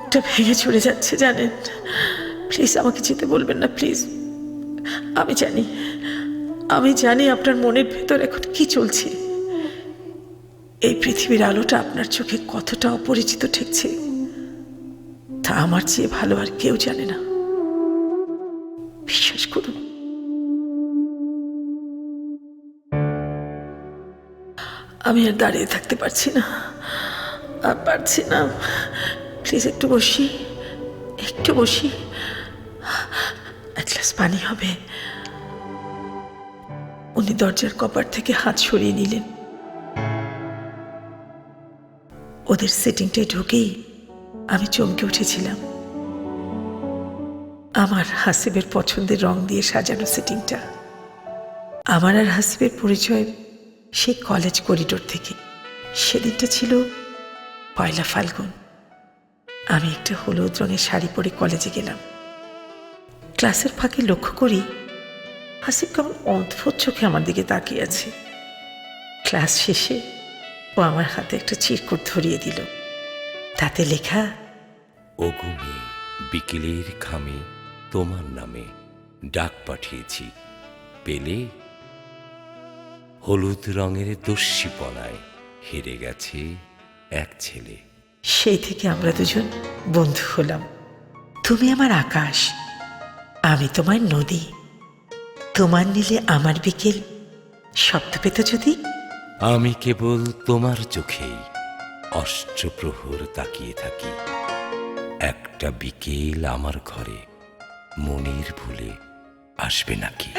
বুকটা ভেঙে চলে যাচ্ছে জানেন। প্লিজ আমাকে যেতে বলবেন না, প্লিজ। আমি জানি আপনার মনের ভেতর এখন কি চলছে। এই পৃথিবীর আলোটা আপনার চোখে কতটা অপরিচিত ঠেকছে তা আমার চেয়ে ভালো আর কেউ জানে না, বিশ্বাস করুন। আমি আর দাঁড়িয়ে থাকতে পারছি না, আর পারছি না। প্লিজ একটু বসি, একটু বসি, এক গ্লাস পানি হবে। উনি দরজার কপাট থেকে হাত সরিয়ে নিলেন। ওদের সিটিংটায় ঢুকেই আমি চমকে উঠেছিলাম। আমার হাসিবের পছন্দের রং দিয়ে সাজানো সিটিংটা। আমার আর হাসিবের পরিচয় সেই কলেজ করিডোর থেকে। সেদিনটা ছিল 1 ফাল্গুন। আমি একটা হলুদ রঙের শাড়ি পরে কলেজে গেলাম। ক্লাসের ফাঁকে লক্ষ্য করি হাসিব কেমন অদ্ভুত চোখে আমার দিকে তাকিয়ে আছে। ক্লাস শেষে ও আমার হাতে একটা চিরকুট ধরিয়ে দিল। তাতে লেখা, ওগো মেয়ে, বিকেলের খামে তোমার নামে ডাক পাঠিয়েছি, পেলে? হলুদ রঙের দস্যিপনায় হেরে গেছে এক ছেলে। সেই থেকে আমরা দুজন বন্ধু হলাম। তুমি আমার আকাশ, আমি তোমার নদী। তোমার নীলে আমার বিকেল শব্দ পেত যদি। আমি কেবল তোমার চোখেই অষ্টপ্রহর তাকিয়ে থাকি। একটা বিকেল আমার ঘরে মনের ভুলে আসবে নাকি?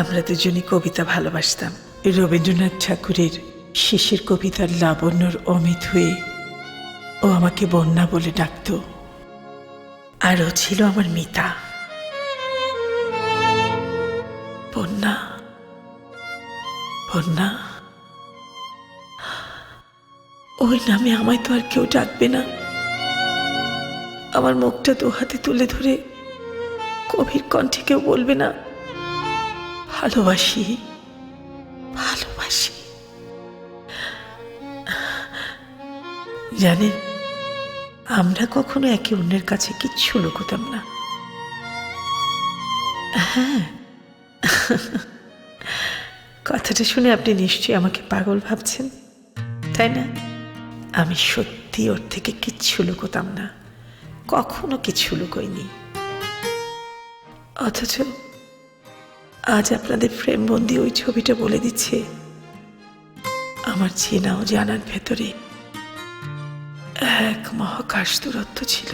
আমরা দুজনই কবিতা ভালোবাসতাম। রবীন্দ্রনাথ ঠাকুরের শিশির কবিতার লাবণ্যর অমিত হয়ে ও আমাকে বন্যা বলে ডাকত। আর ও ছিল আমার মিতা। বন্যা, বন্যা, ওই নামে আমায় তো আর কেউ ডাকবে না। আমার মুখটা 2 হাতে তুলে ধরে গভীর কণ্ঠে কেউ বলবে না, ভালোবাসি, ভালোবাসি। জানেন, আমরা কখনো একে অন্যের কাছে কিচ্ছু লুকোতাম না। হ্যাঁ, কথাটা শুনে আপনি নিশ্চয়ই আমাকে পাগল ভাবছেন, তাই না? আমি সত্যি ওর থেকে কিচ্ছু লুকোতাম না, কখনো কিছু লুকোইনি। অথচ আজ আপনাদের ফ্রেমবন্দি ওই ছবিটা বলে দিচ্ছে আমার চেনা ও জানার ভেতরে এক মহাকাশ দূরত্ব ছিল।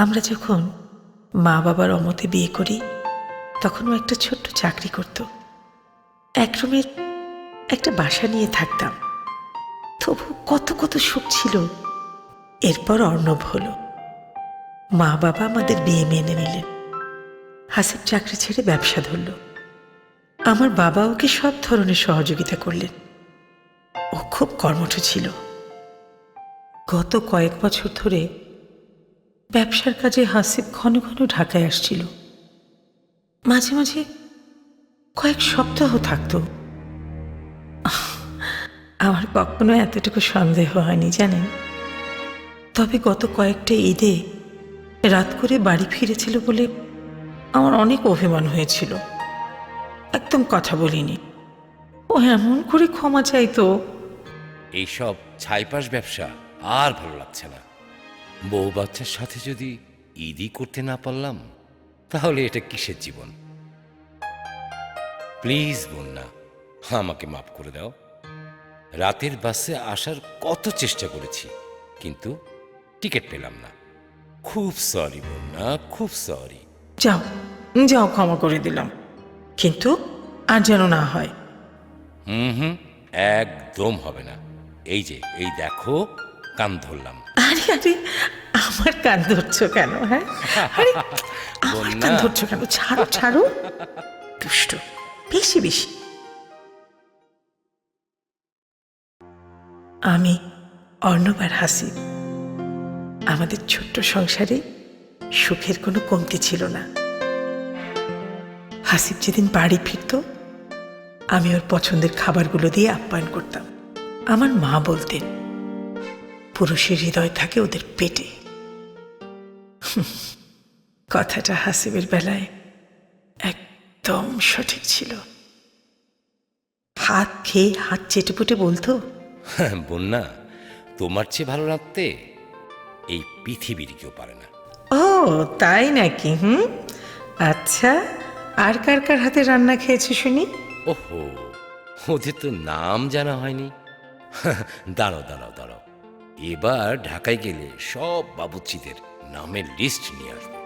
আমরা যখন মা বাবার অমতে বিয়ে করি তখন ও একটা ছোট্ট চাকরি করত। 1 রুমের একটা বাসা নিয়ে থাকতাম। তবু কত কত সুখ ছিল। এরপর অর্ণব হলো। মা বাবা আমাদের বিয়ে মেনে নিলেন। হাসিব চাকরি ছেড়ে ব্যবসা ধরল। আমার বাবা ওকে সব ধরনের সহযোগিতা করলেন। ও খুব কর্মঠ ছিল। গত কয়েক বছর ধরে ব্যবসার কাজে হাসিব ঘন ঘন ঢাকায় আসছিল। মাঝে মাঝে কয়েক সপ্তাহ থাকত। আমার কখনো এতটুকু সন্দেহ হয়নি জানেন। তবে গত কয়েকটা ঈদে রাত করে বাড়ি ফিরেছিল বলে আমার অনেক অভিমান হয়েছিল। একদম কথা বলিনি। ও এমন করে ক্ষমা চাইতো। এইসব ছাইপাশ ব্যবসা আর ভালো লাগছে না। বউ বাচ্চার সাথে যদি ঈদই করতে না পারলাম তাহলে এটা কিসের জীবন? প্লিজ বন্যা, আমাকে মাফ করে দাও। রাতের বাসে আসার কত চেষ্টা করেছি, কিন্তু টিকিট পেলাম না। খুব সরি বন্যা, খুব সরি। যাও যাও, ক্ষমা করে দিলাম, কিন্তু আর যেন না হয়। হুম, একদম হবে না। এই যে এই দেখো, কান ধরলাম। আরে আরে, আমার কান ধরছো কেন? হ্যাঁ, আরে আমার কান বন্যা। ধরছো কেন? ছাড়ো ছাড়ো, দুষ্ট বেশি বেশি। আমি অর্ণব আর হাসিব, আমাদের ছোট্ট সংসারে সুখের কোনো কমতি ছিল না। হাসিব যেদিন বাড়ি ফিরত আমি ওর পছন্দের খাবারগুলো দিয়ে আপ্যায়ন করতাম। আমার মা বলতেন পুরুষের হৃদয় থাকে ওদের পেটে। কথাটা হাসিবের বেলায় একদম সঠিক ছিল। ভাত খেয়ে হাত চেটেপুটে বলতো, বন্যা, তোমার চেয়ে ভালো রাঁধতে এই পৃথিবীর কেউ পারে না। ও তাই নাকি? আচ্ছা, আর কার কার হাতে রান্না খেয়েছে শুনি? ওহো, ওদের তো নাম জানা হয়নি। দাঁড়াও দাঁড়াও দাঁড়াও, এবার ঢাকায় গেলে সব বাবুর্চিদের নামের লিস্ট নিয়ে আসবো।